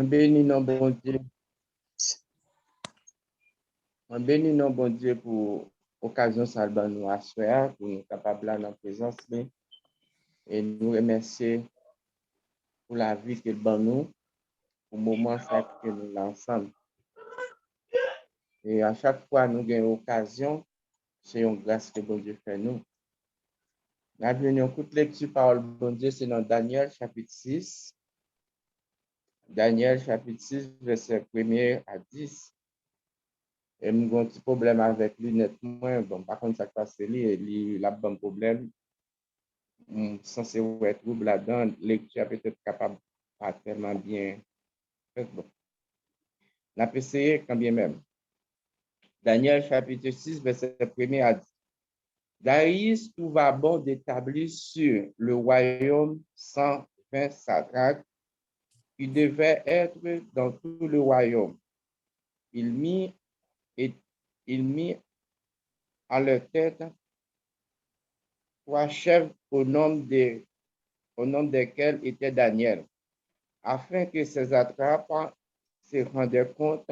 bénis nos bon Dieu. On bénit nos bon Dieu pour l'occasion de nous asseoir, pour nous capables dans la présence. Et nous remercier pour la vie qu'il donne nous, pour le moment que nous l'ensemble. Et à chaque fois, nous avons l'occasion, c'est une grâce que bon Dieu fait nous. La toute lecture parole bon Dieu, c'est dans Daniel chapitre 6. Daniel chapitre 6, verset 1er à 10. Et nous avons un petit problème avec lui nettement. Bon, par contre, ça passe il a un problème. Censé être trouble là-dedans, lecture peut-être capable pas tellement bien. Bon. On a essayé quand bien même. Daniel chapitre 6, verset 1er à 10. Darius trouva bon d'établir sur le royaume 120 satrapes qui devaient être dans tout le royaume. Il mit à leur tête 3 chefs au nom desquels était Daniel, afin que ces attrapes se rendaient compte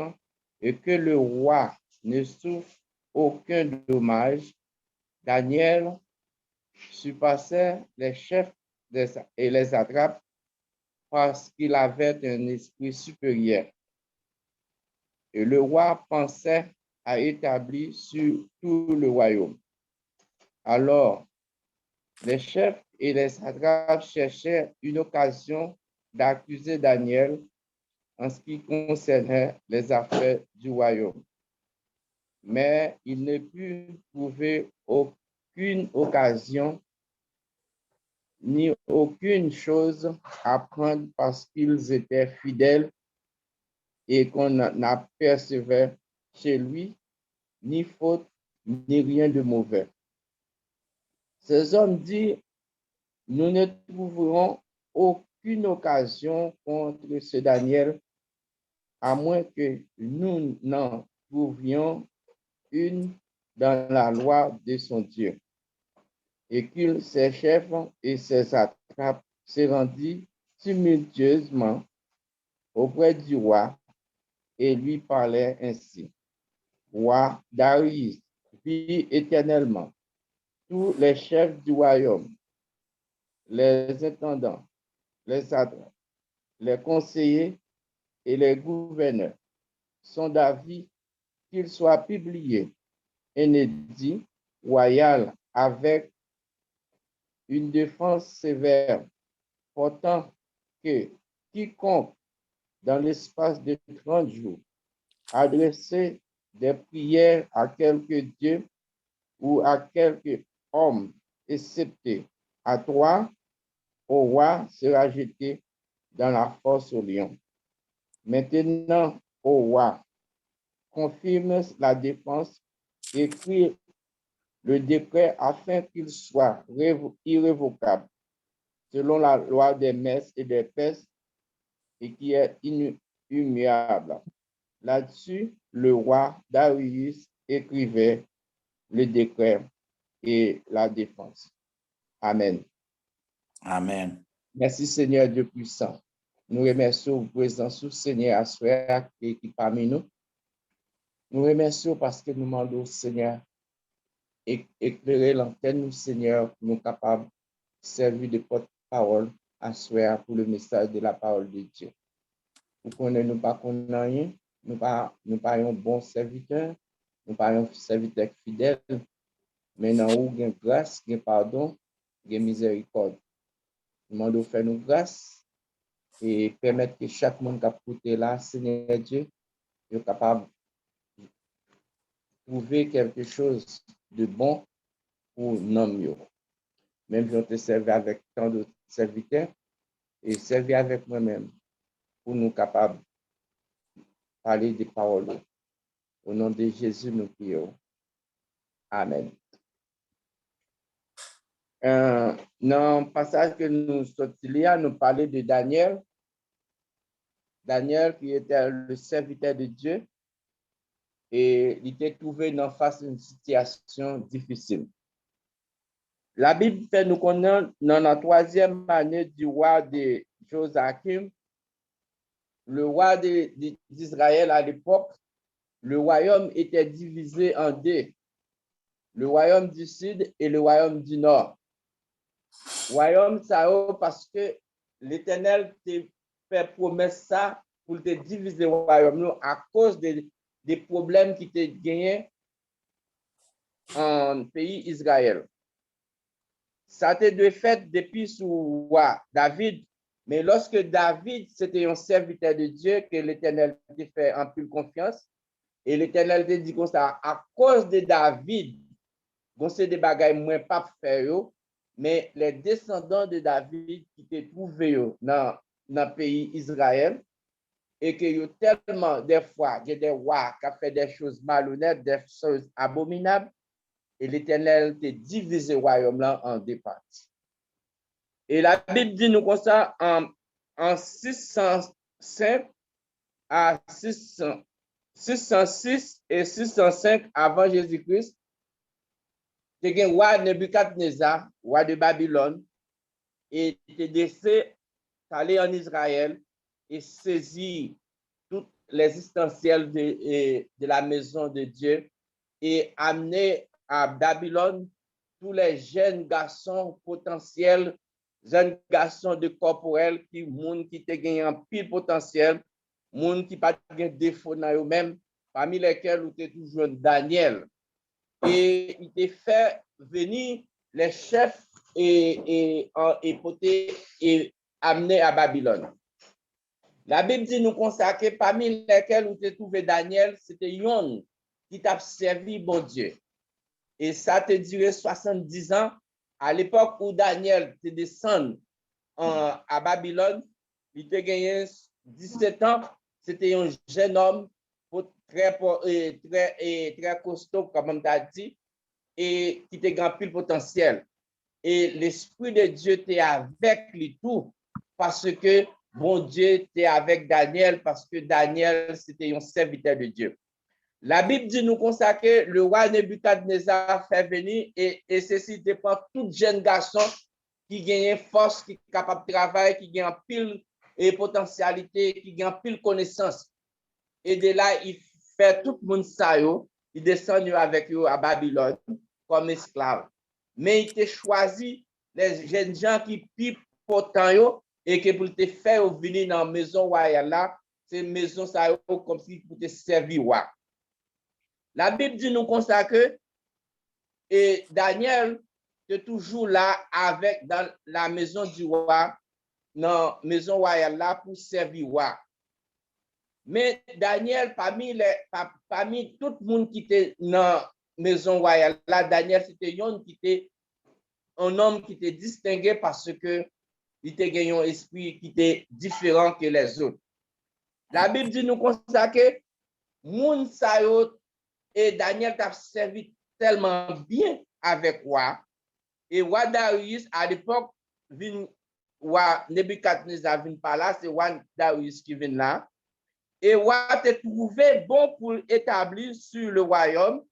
et que le roi ne souffre aucun dommage. Daniel surpassait les chefs et les attrapes parce qu'il avait un esprit supérieur. Et le roi pensait à établir sur tout le royaume. Alors, les chefs et les satrapes cherchaient une occasion d'accuser Daniel en ce qui concernait les affaires du royaume. Mais ils ne purent trouver aucune occasion ni aucune chose à prendre parce qu'ils étaient fidèles et qu'on n'apercevait chez lui ni faute ni rien de mauvais. Ces hommes disent, nous ne trouverons aucune occasion contre ce Daniel, à moins que nous n'en trouvions une dans la loi de son Dieu. Et qu'ils, ses chefs et ses attrapes, se rendit tumultueusement auprès du roi et lui parlaient ainsi. Roi Darius, vis éternellement. Tous les chefs du royaume, les intendants, les satrapes, les conseillers et les gouverneurs sont d'avis qu'il soit publié un édit royal avec une défense sévère, portant que quiconque, dans l'espace de 30 jours, adresser des prières à quelque Dieu ou à quelque homme, excepté à toi, au roi, sera jeté dans la fosse au lion. Maintenant, au roi, confirme la défense, écrit le décret afin qu'il soit irrévocable, selon la loi des Mèdes et des Perses, et qui est immuable. Là-dessus, le roi Darius écrivait le décret et la défense. Amen. Amen. Merci Seigneur Dieu puissant. Nous remercions pour présence du Seigneur à soi qui est parmi nous. Nous remercions parce que nous demandons Seigneur éclairer l'antenne nous Seigneur pour nous capables de servir de porte-parole à soi pour le message de la parole de Dieu. Pour qu'on ne nous pas connaisse, nous pas un bon serviteur, nous pas un serviteur fidèle, mais nous avons une grâce, un pardon, une miséricorde. Nous demandons faire nous grâce et permettre que chaque monde qui a écouté là, Seigneur Dieu, soit capable de trouver quelque chose de bon pour nous. Même si on te servi avec tant d'autres serviteurs et servi avec moi-même pour nous capables de parler des paroles. Au nom de Jésus, nous prions. Amen. Dans le passage que nous sortis là, nous parlons de Daniel. Daniel qui était le serviteur de Dieu et il était trouvé face à une situation difficile. La Bible fait nous connaître dans la 3e année du roi de Joachim, le roi d'Israël à l'époque, le royaume était divisé en deux. Le royaume du sud et le royaume du nord. Royaume ça parce que l'Éternel te fait promesse ça pour te diviser le royaume à cause des problèmes qui te gagnés en pays Israël. Ça a été de fait depuis sous roi David, mais lorsque David, c'était un serviteur de Dieu que l'Éternel te fait en plus confiance, et l'Éternel te dit comme ça, à cause de David, bon, c'est des bagailles moins pas faire, mais les descendants de David qui étaient trouvés dans le pays Israël, et que y a tellement des fois, il y a des rois qui ont fait des choses malhonnêtes, des choses abominables, et l'Éternel te divisé le royaume là en deux parties. Et la Bible dit nous comme ça en 605 à 606 et 605 avant Jésus-Christ, c'est que roi Nebuchadnezzar, roi de Babylone, était décédé, allé en Israël et saisi toutes les essentiels de la maison de Dieu et amené à Babylone tous les jeunes garçons potentiels, jeunes garçons de corporel, qui monde qui te gagné un pile potentiel, monde qui pas de défaut dans eux-mêmes, parmi lesquels on était toujours Daniel. Et il te fait venir les chefs et amenés à Babylone. La Bible dit nous consacrer parmi lesquels où tu trouvé Daniel, c'était Yon qui t'a servi bon Dieu. Et ça te duré 70 ans. À l'époque où Daniel te descend à Babylone, il te gagné 17 ans. C'était un jeune homme très costaud, comme on t'a dit, et qui te grand pile potentiel. Et l'Esprit de Dieu était avec lui tout, parce que bon Dieu était avec Daniel, parce que Daniel, c'était un serviteur de Dieu. La Bible dit nous consacrer le roi Nebuchadnezzar fait venir et ceci dépend tout jeune garçon qui gagne force, qui est capable de travailler, qui gagne pile et potentialité, qui gagne pile connaissance. Et de là, il fait tout le monde ça, il descend avec eux à Babylone comme esclave. Mais il t'a choisi les jeunes gens qui pipent pourtant et que pour te faire venir dans la maison royale là, c'est une maison ça comme si pour te servir roi. La Bible dit nous consacrer et Daniel est toujours là avec dans la maison du roi, dans la maison royale là pour servir roi. Mais Daniel, parmi tout le monde qui était dans la maison royale là, Daniel c'était un homme qui était distingué parce que il était gagné un esprit qui était différent que les autres. La Bible dit nous consacrer moun sa yo et Daniel t'a servi tellement bien avec roi. Et roi Darius, à l'époque, roi Nebuchadnezzar vient par là, c'est roi Darius qui vient là. Et roi t'a trouvé bon pour établir sur le royaume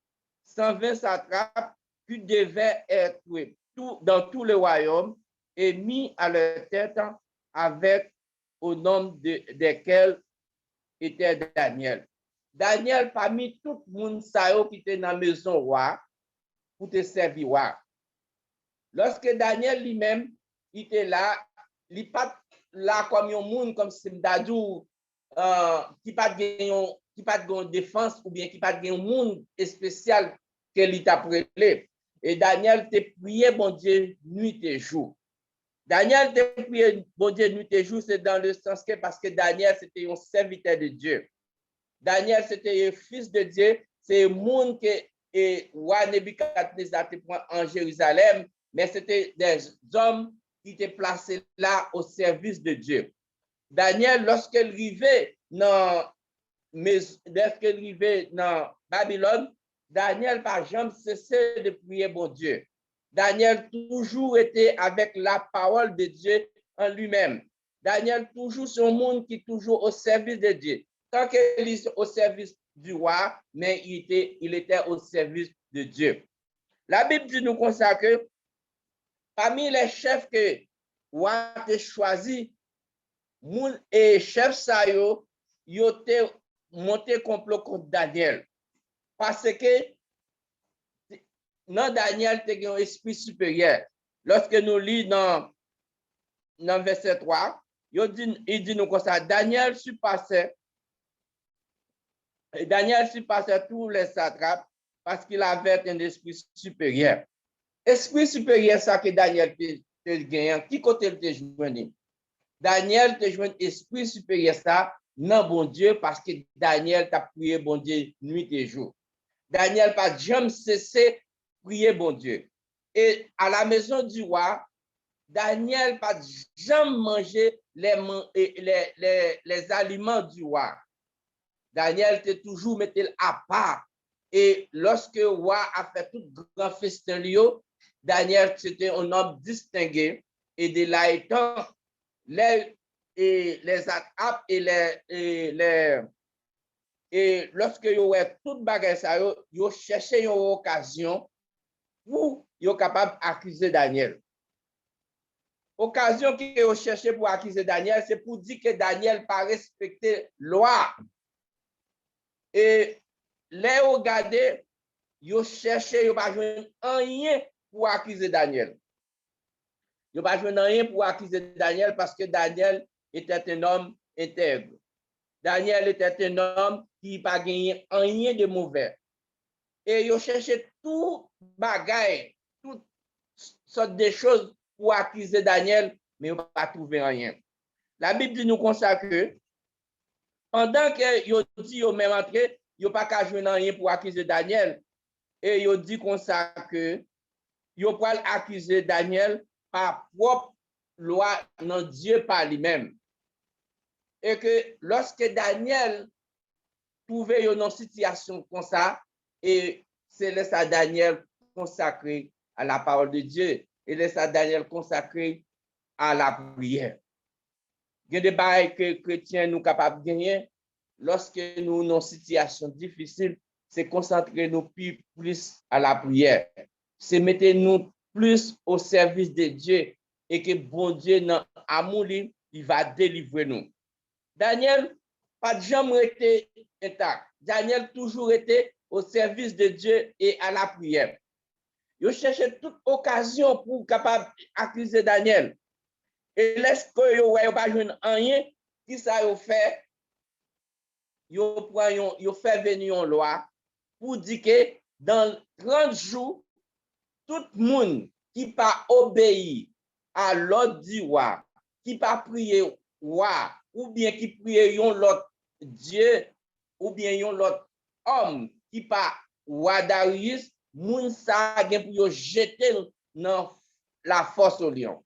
120 satrapes qui devaient être dans tout le royaume et mis à leur tête avec au nom desquels était Daniel. Daniel, parmi tout le monde qui était dans la maison roi, pour te servir roi. Lorsque Daniel lui-même était là, il n'est pas là comme un monde comme Simdadou, qui n'a pas de défense ou bien qui n'a pas de monde spécial qu'il t'a prélé. Et Daniel te prié, bon Dieu, nuit et jour. Daniel te prié, bon Dieu, nuit et jour, c'est dans le sens que parce que Daniel, c'était un serviteur de Dieu. Daniel, c'était un fils de Dieu. C'est un monde que roi Nebuchadnezzar te prend en Jérusalem, mais c'était des hommes qui étaient placés là au service de Dieu. Daniel, lorsqu'il arrivait dans Babylone, Daniel, par exemple, cessait de prier bon Dieu. Daniel toujours était avec la parole de Dieu en lui-même. Daniel toujours c'est un monde qui est toujours au service de Dieu. Tant qu'il est au service du roi, mais il était au service de Dieu. La Bible dit nous consacrer parmi les chefs que roi a choisi, et chef Sayo, yo te monté complot contre Daniel. Parce que dans Daniel, tu as un esprit supérieur. Lorsque nous lisons dans verset 3, il dit nous comme ça, Daniel surpassait tous les satrapes parce qu'il avait un esprit supérieur. Esprit supérieur, ça que Daniel te gagne. Qui côté te joindre? Daniel te joint esprit supérieur, ça, non bon Dieu, parce que Daniel t'a prié bon Dieu nuit et jour. Daniel pas jamais cessé prier bon Dieu. Et à la maison du roi, Daniel pas jamais mangé les aliments du roi. Daniel te toujours metté à part. Et lorsque le roi a fait tout grand festin, Daniel c'était un homme distingué. Et de là étant, les attrapes et lorsque yo ouais toute bagage ça yo cherché une occasion pour yo capable accuser Daniel. Occasion que yo cherché pour accuser Daniel, c'est pour dire que Daniel pas respecter loi. Et les regarder yo cherché yo pas joindre rien pour accuser Daniel. Yo pas joindre rien pour accuser Daniel parce que Daniel était un homme intègre. Daniel était un homme qui n'a pas gagné rien de mauvais. Et il cherchait tout bagaille, toutes sortes de choses pour accuser Daniel, mais il n'a pas trouvé rien. La Bible dit nous comme ça que pendant que il dit qu'il même entré, il n'a pas qu'à jouer rien pour accuser Daniel. Et il dit comme ça que il va accuser Daniel par propre loi, non Dieu par lui-même. Et que lorsque Daniel trouvait une situation comme ça, et c'est laisser Daniel consacré à la parole de Dieu, et laisser Daniel consacré à la prière. Il y a des bails que les chrétiens nous capables de gagner lorsque nous sommes dans une situation difficile, c'est concentrer nous plus à la prière. C'est mettre nous plus au service de Dieu et que bon Dieu, dans l'amour, il va délivrer nous. Daniel, pas jamais été intact. Daniel toujours été au service de Dieu et à la prière. Il cherchait toute occasion pour capable accuser Daniel. Et lorsque il pas joindre rien, qui ça il fait? Il fait venir une loi pour dire que dans 30 jours, tout le monde qui pas obéi à l'ordre du roi, qui pas prier roi, ou bien qui prie l'autre Dieu, ou bien l'autre homme qui pas roi Darius, moun sa gen pour jeter dans la force au lion.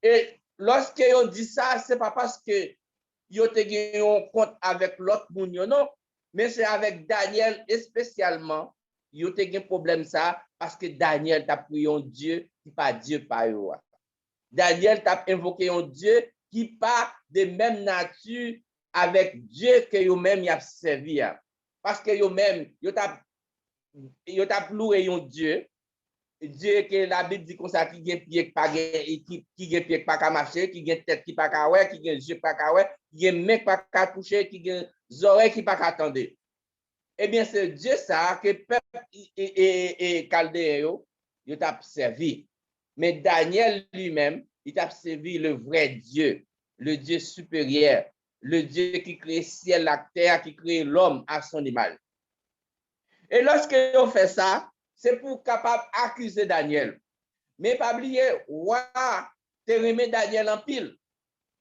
Et lorsque on dit ça, c'est pas parce que yo te gagné un compte avec l'autre moun non, mais c'est avec Daniel spécialement, yo te gagné problème ça parce que Daniel t'a prié un Dieu qui pas Dieu par yo. Daniel t'a invoqué un Dieu qui pas de même nature avec Dieu que yo même y a servi. Parce que yo même yo t'a loué un Dieu que la Bible dit comme ça qui gen pied pas qui gen pied pas marcher, qui gen tête qui pas ka ouais, qui gen yeux pas ka ouais, qui gen main pas ka toucher, qui gen oreilles qui pas ka attendre. Eh bien c'est Dieu ça que peuple et Chaldéen yo t'a servi. Mais Daniel lui-même, il t'a servi le vrai Dieu, le Dieu supérieur, le Dieu qui crée le ciel, la terre, qui crée l'homme à son image. Et lorsque on fait ça, c'est pour capable accuser Daniel. Mais pas oublier, roi, te remet Daniel en pile.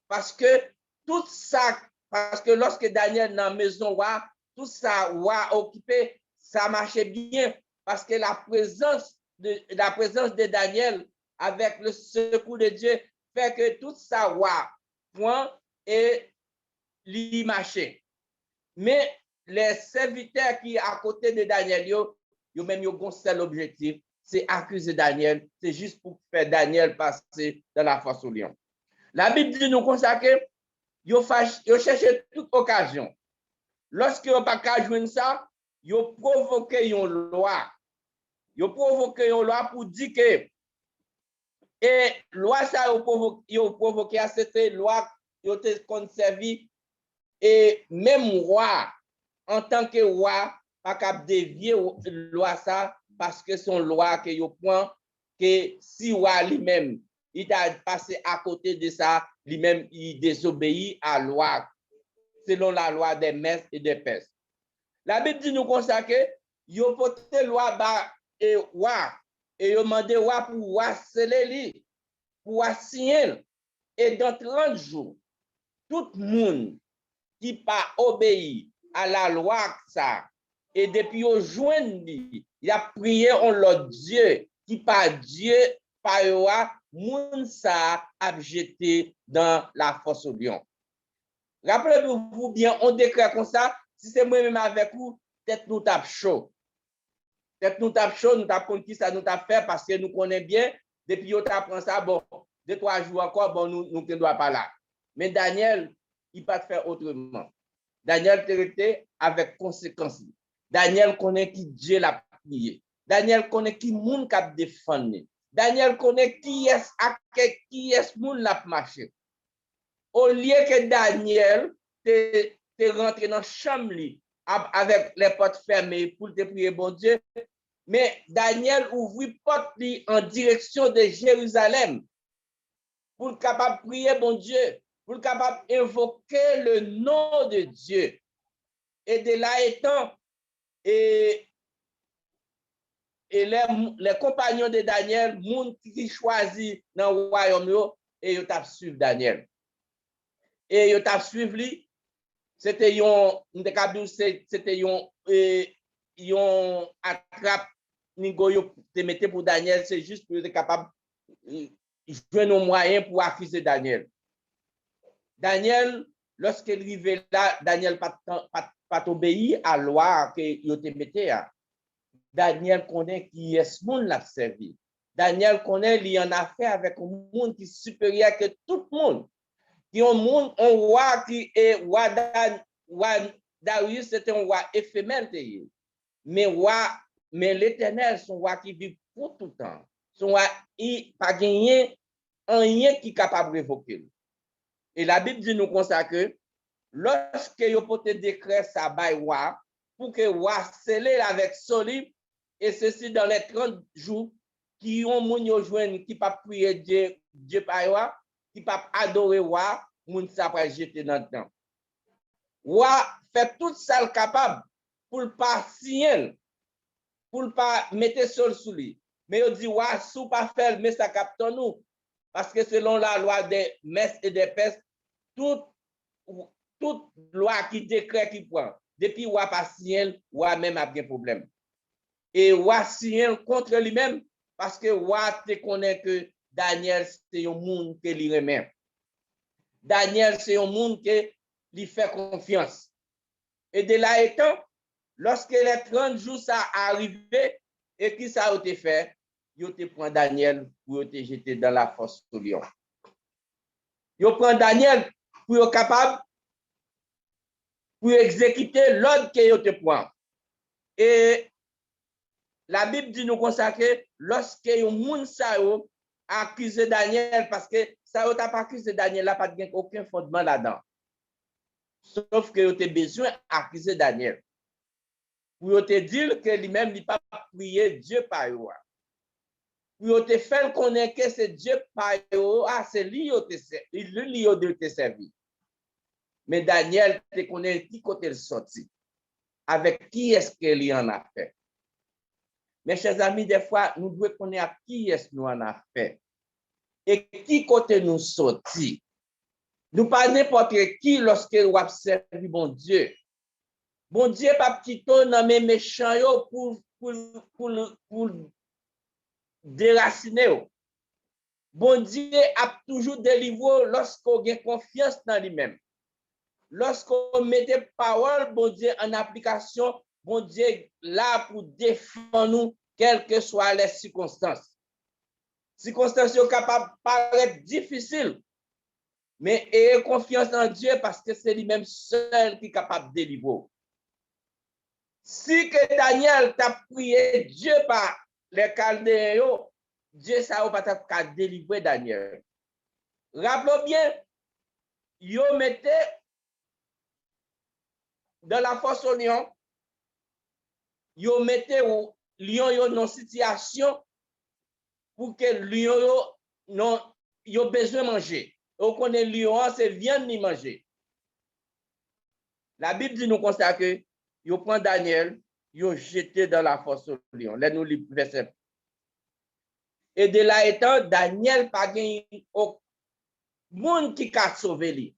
Parce que tout ça, parce que lorsque Daniel dans la maison roi, tout ça, roi occupé, ça marchait bien. Parce que la présence de Daniel avec le secours de Dieu fait que tout ça, roi, point et lui marchait. Mais les serviteurs qui à côté de Daniel, yo même yo seul objectif, c'est accuser Daniel, c'est juste pour faire Daniel passer dans la force au lion. La Bible dit nous consacrer, yo cherché toute occasion. Lorsque yo pas ka joindre ça, yo provoqué une loi. Yo provoqué une loi pour dire que et loi ça yo provoqué c'était loi yo te servi et même roi en tant que roi pas cap dévier loi ça parce que son loi que yo prend que si roi lui-même il a passé à côté de ça lui-même il désobéit à la loi selon la loi des Mèdes et des Perses. La Bible dit nous comme ça que yo porté loi ba et roi et yo mandé roi pour roi sceller li pour signer et dans 30 jours tout le monde qui pas obéi à la loi ça et depuis au joindre il a prié en l'autre Dieu qui pas Dieu pas roi moun ça a jeté dans la fosse au lion. Rappelez-vous bien on déclare comme ça si c'est moi-même avec vous peut-être nous tape chaud. Peut-être nous tape chaud, nous tape qui ça nous tape fait parce que nous connaissons bien depuis on t'apprend ça bon 2-3 jours encore bon nous ne doit pas là. Mais Daniel il pas faire autrement. Daniel traité avec conséquence. Daniel connaît qui Dieu l'a prié. Daniel connaît qui moun k'ap défendre. Daniel connaît qui est moun l'a marché. Au lieu que Daniel te rentré dans chambre avec les portes fermées pour te prier bon Dieu, mais Daniel ouvrit porte en direction de Jérusalem pour capable prier bon Dieu, pour capable invoquer le nom de Dieu. Et de là étant, et les compagnons de Daniel, moun qui choisi dans le royaume, et ils ont suivi Daniel. Et ils ont suivi lui, c'était un attrape, nigo te mette pour Daniel, c'est juste pour être capable de jouer nos moyens pour accuser Daniel. Daniel, lorsqu'il arrivait là, Daniel pas obéi à la loi que il te mettait. Daniel connaît qui est ce monde l'a servi. Daniel connaît il en a fait avec un monde qui est supérieur que tout le monde. Qui un monde un roi qui est roi Darius c'est un roi éphémère mais l'Éternel son roi qui vit pour tout le temps. Son roi il pas gagné rien qui est capable de révoquer. Et la Bible dit nous comme ça que lorsque yo pote décret ça bay roi pour que roi scellé avec solide et ceci dans les 30 jours qui ont moun yo joine qui pas prier Dieu pas roi qui pas adorer roi moun ça pas jeter dans le temps. Roi fait tout ça capable pour pas signer pour pas mettre sol sous lui. Mais il dit roi sous pas faire mais ça capte nous parce que selon la loi des Mèdes et des Perses toute loi qui décret qui prend depuis roi pas signer roi même a bien problème et roi signer contre lui-même parce que roi te connaît que Daniel c'est un monde que lui remet. Daniel c'est un monde que lui fait confiance et de là étant lorsque les 30 jours ça arrivé et qui ça a été fait yo te prend Daniel pour te jeter dans la fosse au lion. Yo prend Daniel pour être capable pour exécuter l'ordre que yo te prend. Et la Bible dit nous consacrer lorsque yon moun sa yo accusé Daniel parce que ça yo t'a pas accusé Daniel là pas aucun fondement là-dedans. Sauf que yo te besoin accuser Daniel. Pour te dire que lui-même il pas prier Dieu par yo. Pour te faire connaître que c'est Dieu par yo, c'est lui yo te servir. Mais Daniel te connaît qui côté le sorti. Avec qui est-ce qu'il y en a fait? Mes chers amis, des fois, nous devons connaître qui est-ce nous en a fait. Et qui côté nous sorti. Nous pas n'importe qui lorsque nous observons bon Dieu. Bon Dieu pas petit ton dans mes méchants yo pour déraciner. Bon Dieu a toujours délivré lorsqu'on a confiance dans lui-même. Lorsqu'on met des paroles, bon Dieu, en application, bon Dieu là pour défendre nous, quelles que soient les circonstances. Circonstances sont capables de paraître difficiles, mais ayez confiance en Dieu parce que c'est lui-même seul qui est capable de délivrer. Si que Daniel t'a prié Dieu par les Chaldéens, Dieu ça va pas délivrer Daniel. Rappelons bien, yo mettez dans la fosse au lion, yo mettez au lion yo dans situation pour que lion yo non yo besoin manger. On connaît lion c'est viande ni manger. La Bible dit nous constate que yo prend Daniel, yo jeté dans la fosse au lion. Là nous lit verset. Et de là étant Daniel pas gagné au monde qui a sauvé lui.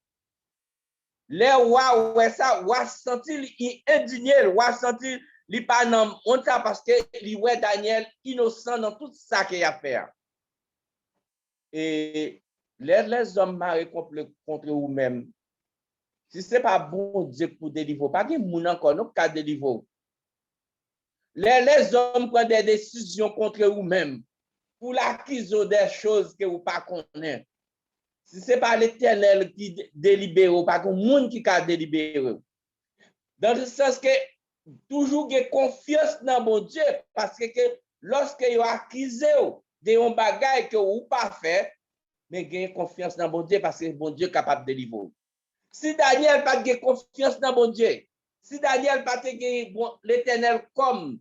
Les rois ouais ça, roi senti il indigné, roi senti li pas non on ça parce que li ouais Daniel innocent dans tout ça qu'il a fait. Et les hommes marrés contre eux-mêmes. Si ce n'est pas bon Dieu pour délivrer, pas de moun encore, nous pas délivrer. Les hommes prennent des décisions contre eux-mêmes pour l'acquisition des choses que vous ne connaissez pas. Si ce n'est pas l'Éternel qui délibère, pas de monde qui a délibéré. Dans le sens que toujours avez confiance dans bon Dieu, parce que lorsque vous acquisez des bagages que vous n'avez pas fait, mais avez confiance dans bon Dieu parce que bon Dieu est capable de délivrer. Si Daniel n'a pas de confiance dans bon Dieu, si Daniel n'a pas de l'Éternel comme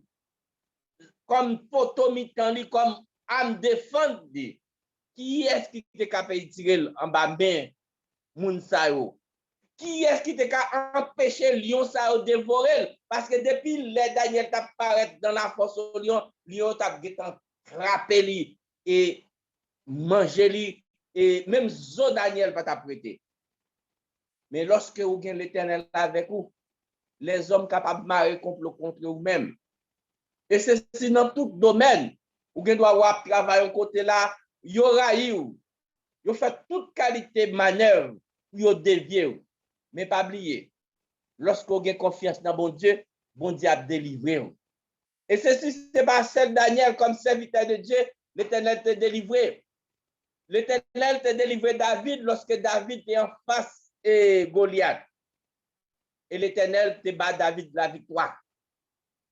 potomitan, comme âme défendre, qui est-ce qui est capable de tirer en bas main moun sa yo? Qui est-ce qui est capable d'empêcher lion sa yo dévorer? Parce que depuis les Daniel t'a paraît dans la force au lion, lion t'a frappé li et manger li et même zo Daniel pas t'a prêté. Mais lorsque vous avez l'Éternel avec vous, les hommes capables de marrer contre vous-même. Et c'est dans tout domaine. Vous doit travailler côté là, vous raillez, vous faites toute qualité de manœuvre, vous déviez. Mais pas oublier, lorsque vous avez confiance dans bon Dieu a délivré. Et ceci, c'est pas seul Daniel comme serviteur de Dieu, l'Éternel t'a délivré. L'Éternel t'a délivré David lorsque David est en face et Goliath. Et l'Éternel te bat David de la victoire.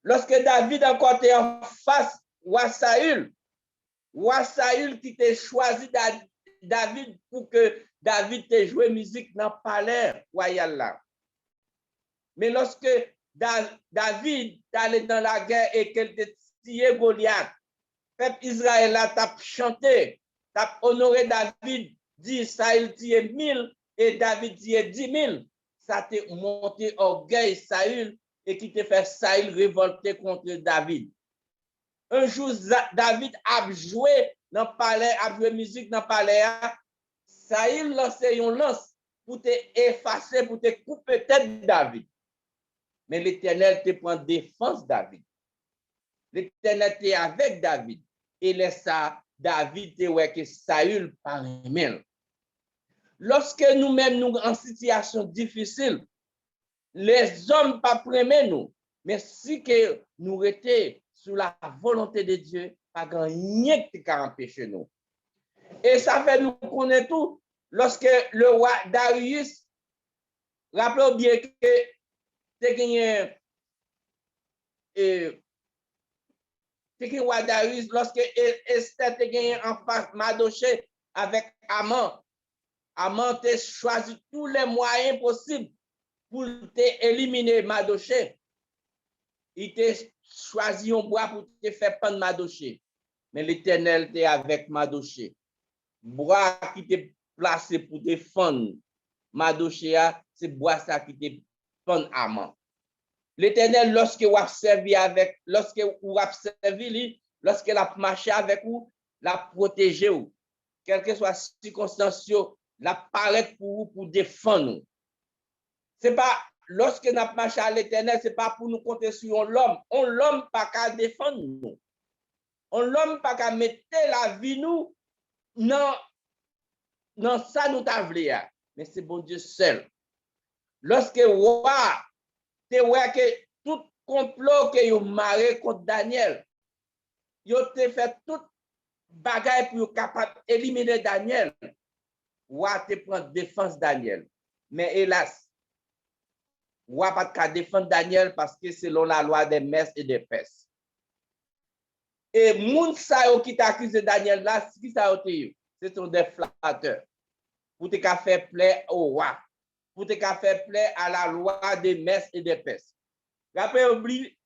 Lorsque David encore était en face, roi Saül qui t'a choisi David pour que David te joué musique dans le palais royal là. Mais lorsque David est allé dans la guerre et qu'elle t'a tiré Goliath, peuple Israël a chanté, t'a honoré David, dit Saül tiré 1000 et David tiré 10 000. Ça t'a monté orgueil Saül et qui t'a fait Saül révolter contre David. Un jour, David a joué dans le palais, a joué musique dans le palais. Saül lancé une lance pour te effacer, pour te couper tête David. Mais l'Éternel te prend défense David. L'Éternel te avec David. Et laisse ça, David te ouais que Saül par même. Lorsque nous-mêmes nous en situation difficile, les hommes pas premer nous, mais si que nous étions sous la volonté de Dieu, pas grand rien qui peut empêcher nous. Et ça fait nous connaître tout. Lorsque le roi Darius, rappelez bien que c'est gagné roi Darius, lorsque Esther te gagné en face Mardochée avec Aman, Aman te choisi tous les moyens possibles pour te éliminer Mardochée. Il te choisi un bois pour te faire prendre Mardochée. Mais l'Éternel était avec Mardochée. Bois qui te placé pour défendre Mardochée, c'est bois ça qui te prend Aman. L'Éternel, lorsque vous avez servi avec, lorsque vous avez servi, lorsque vous avez marché avec vous, l'a protégé vous. Quelle que soit la circonstance, la paraît pour vous, pour défendre nous. C'est pas, lorsque nous avons marché à l'Éternel, c'est pas pour nous compter sur l'homme. On l'homme pas qu'à défendre nous. On l'homme pas qu'à mettre la vie nous, non ça nous t'avlé. Mais c'est bon Dieu seul. Lorsque roi, te ouais que tout complot que yo marré contre Daniel, yo te fait tout bagaille pour capable éliminer Daniel. Roi te prend défense Daniel. Mais hélas, roi pas qu'à défendre Daniel parce que selon la loi des Mèdes et des Perses. Et moun sa yo qui t'accuse Daniel là, qui ça yo te, ce sont des flatteurs. pour te faire plaisir au roi, pour te faire plaisir à la loi des messes et des pestes. Rappelez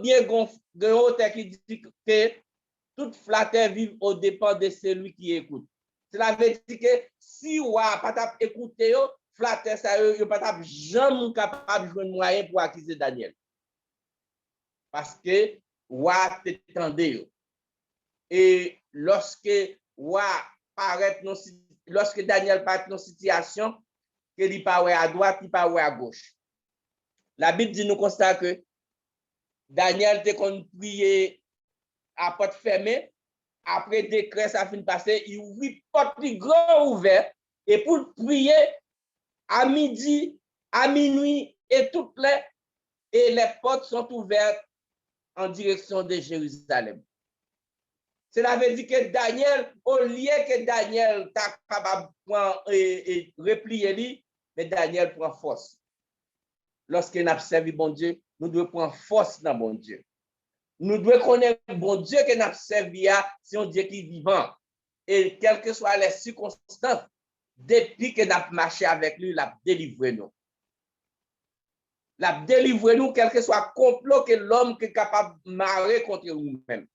bien Goethe qui dit que toute flatteur vive au dépend de celui qui écoute. Cela veut dire que si roi pas écouter flatteur ça yo pas jamais capable de jouer moyen pour accuser Daniel. Parce que roi t'étendait. Et lorsque Daniel paraît dans une situation, qu'il paraît à droite, il paraît à gauche. La Bible dit nous constate que Daniel était qu'on prier à porte fermée. Après décret, ça finit passer, il ouvrit porte plus grand ouvert et pour prier à midi, à minuit et les portes sont ouvertes en direction de Jérusalem. Cela veut dire que Daniel, au lieu que Daniel t'a capable de replier lui, mais Daniel prend force. Lorsqu'il a servi bon Dieu, nous devons prendre force dans bon Dieu. Nous devons connaître bon Dieu que nous avons servi à, si on dit qu'il est vivant. Et quelles que soient les circonstances, depuis que nous avons marché avec lui, il a délivré nous. Il a délivré nous, quel que soit le complot que l'homme est capable de marrer contre nous-mêmes.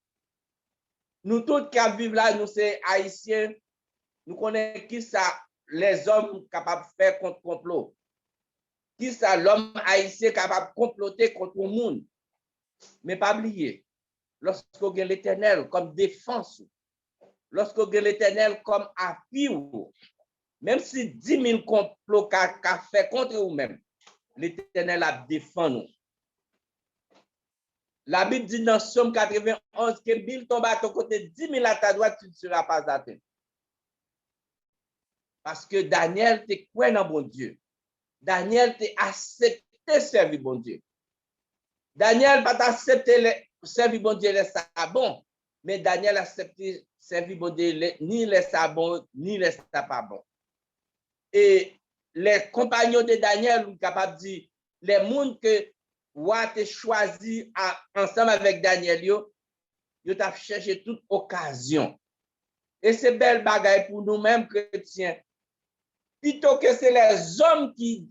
Nous tous qui vivons là, nous sommes haïtiens, nous connaissons qui ça, les hommes capables de faire contre complot. Qui ça, l'homme haïtien capable de comploter contre le monde. Mais pas oublier, lorsqu'on a l'Éternel comme défense, lorsqu'on a l'Éternel comme appui, même si 10 000 complots qu'a fait contre vous-même, l'Éternel a défendu nous. La Bible dit dans Somme 91 que Bill tombe à ton côté, 10 000 à ta droite, tu ne seras pas atteint. Parce que Daniel te croit dans bon Dieu. Daniel te accepté servir bon Dieu. Daniel pas accepté servir bon Dieu les sabons, mais Daniel accepté servir bon Dieu ni les sabons, ni les pas bons. Et les compagnons de Daniel sont capables de dire, les mondes que roi te choisi ensemble avec Daniel, yo t'a cherché toute occasion. Et c'est belle bagaille pour nous-mêmes chrétiens. Plutôt que c'est les hommes qui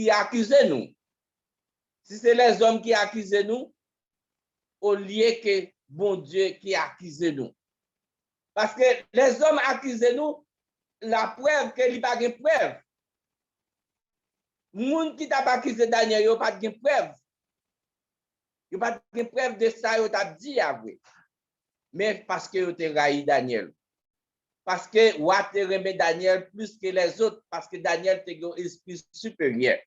accusent nous. Si c'est les hommes qui accusent nous, au lieu que bon Dieu qui accuse nous. Parce que les hommes accusent nous, la preuve que il n'y a pas de preuve. Moun qui t'a accusé Daniel, il n'y a pas de preuve. Il n'y a pas de preuve de ça, il t'a dit après. Mais parce que tu as raï Daniel. Parce que tu as remis Daniel plus que les autres, parce que Daniel a un esprit supérieur.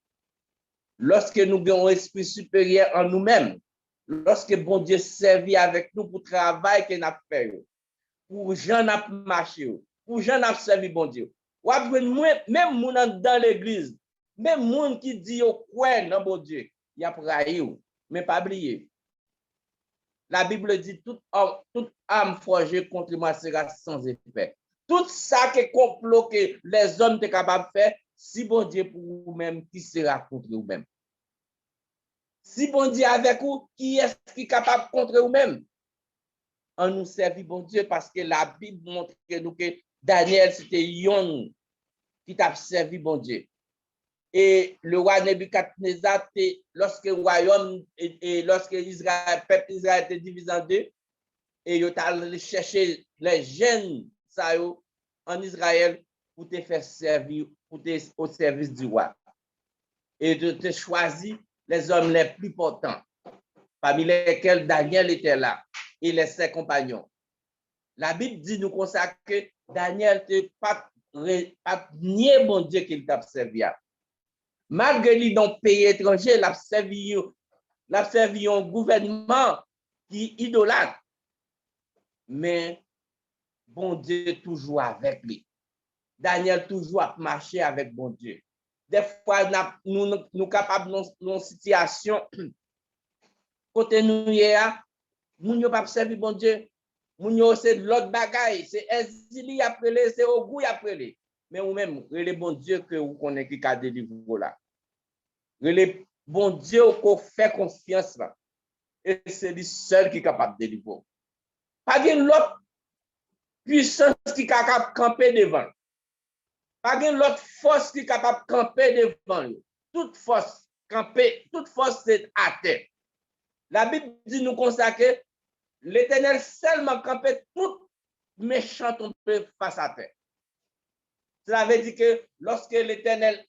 Lorsque nous avons un esprit supérieur en nous-mêmes, lorsque bon Dieu servit avec nous pour le travail que nous avons fait, pour gens qui ont marché, pour gens qui ont servi bon Dieu. Même gens dans l'église, même gens qui disent quoi dans bon Dieu, il y a praï, mais pas oublier. La Bible dit toute âme forgée contre moi sera sans effet. Tout ça que complot que les hommes sont capables de faire, si bon Dieu pour vous-même, qui sera contre vous-même? Si bon Dieu avec vous, qui est qui est capable contre vous-même? On nous servit bon Dieu parce que la Bible montre que nous que Daniel c'était Yon qui t'a servi bon Dieu. Et le roi Nebuchadnezzar, lorsque le royaume et lorsque Israël, peuple Israël était divisé en deux, et il a allé chercher les jeunes en Israël pour te faire servir au service du roi. Et de te choisir les hommes les plus importants, parmi lesquels Daniel était là, et les ses compagnons. La Bible dit nous comme ça que Daniel ne pas nier mon Dieu qu'il t'a servi. Malgré lui dans le pays étranger, il a servi un gouvernement qui idolâtre. Mais bon Dieu toujours avec lui. Daniel toujours a marché avec bon Dieu. Des fois, nous sommes capables dans une situation côté nous nous ne pas servir bon Dieu. Nous c'est l'autre bagaille, c'est exili après, c'est au goût après. Mais vous-même, le bon Dieu que vous connaissez qui a délivré là. Le bon Dieu qu'on fait confiance là. Et c'est lui seul qui est capable de délivrer. Pas de l'autre. puissance qui est capable de camper devant. Pas de l'autre force qui est capable de camper devant. Toute force camper, toute force c'est à terre. La Bible dit nous consacrer l'Éternel seulement camper tout méchant tomber face à terre. Cela veut dire que lorsque l'Éternel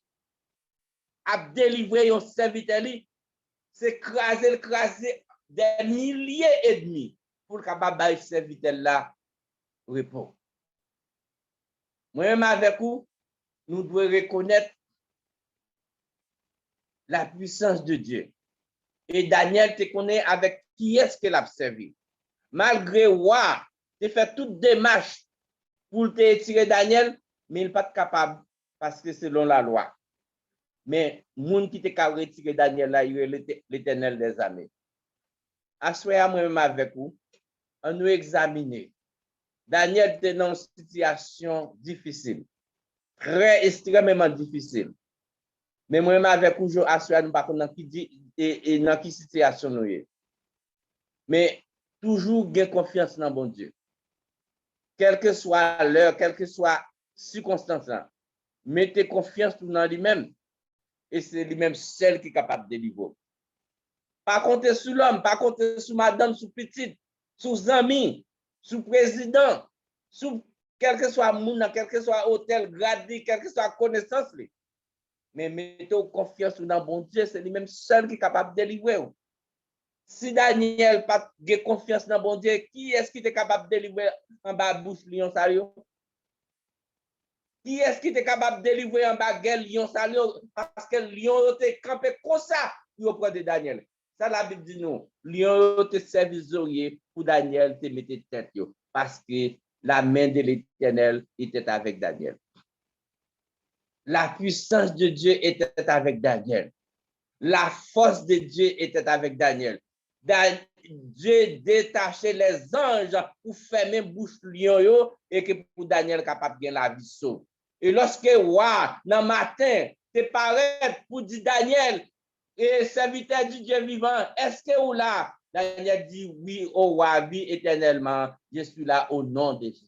a délivré un serviteur, c'est craser des milliers et demi pour capable de serviteur là repos. Moi-même avec vous, nous devons reconnaître la puissance de Dieu. Et Daniel te connaît avec qui est-ce qu'il a servi. Malgré roi, tu fait toute démarche pour te tirer Daniel, mais il n'est pas capable parce que selon la loi. Mais moun qui te capable de retirer Daniel là, il est l'Éternel des armées. Assoyez moi-même avec vous, on nous examiner. Daniel était dans une situation difficile, très extrêmement difficile. Mais moi-même avec vous, je assoyez nous pas dans qui dit et dans qui situation nous est. Mais toujours gain confiance dans bon Dieu. Quelle que soit l'heure, quelle que soit circonstance, mettez confiance dans lui-même. Et c'est lui-même seul qui est capable de délivrer. Pas compter sur l'homme, pas compter sur madame, sur petite, sur amis, sur président, sur quel que soit monde, quel que soit hôtel gradé, quel que soit connaissance. Mais mettez confiance dans bon Dieu, c'est lui-même seul qui est capable de délivrer. Si Daniel n'a pas de confiance dans bon Dieu, qui est-ce qui est capable de délivrer en bas de bouche lion salio? Qui est-ce qui est capable de délivrer en bas de lion salio? Parce que lion était campé comme ça pour prendre Daniel. Ça, la Bible dit nous. Lion était servi pour Daniel te mettre tête. Parce que la main de l'Éternel était avec Daniel. La puissance de Dieu était avec Daniel. La force de Dieu était avec Daniel. Dieu détachait les anges pour fermer bouche lion et que pour Daniel capable de la vie sauve. Et lorsque roi dans matin te paraît pour dire Daniel et serviteur du Dieu vivant, est-ce que ou là Daniel dit oui au roi vie éternellement, je suis là au nom de Jésus.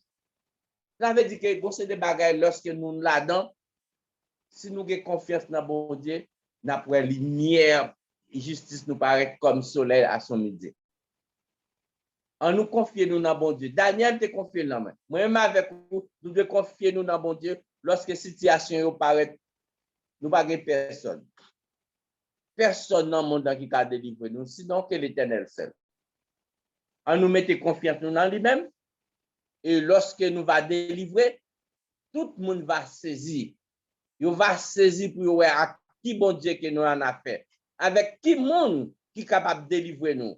Ça veut dire que c'est des bagages lorsque nous là-dedans, si nous avons confiance dans bon Dieu, nous avons la lumière et justice nous paraît comme soleil à son midi. En nous confier nous dans bon Dieu. Daniel te confie dans main. Moi-même avec vous, nous devons confier nous dans bon Dieu lorsque la situation paraît, nous n'avons pas personne. Personne dans le monde qui a délivré nous, sinon que l'Éternel seul. En nous mettant confiance nous dans lui-même, et lorsque nous va délivrer, tout le monde va saisir. Il va saisir pour voir à qui bon Dieu que nous en a fait. Avec qui monde qui est capable de délivrer nous.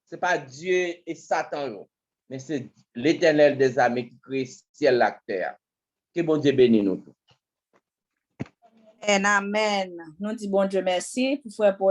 Ce n'est pas Dieu et Satan, mais c'est l'Éternel des armées qui crée ciel et terre. Que bon Dieu bénisse nous tous. Amen. Nous disons bon Dieu merci pour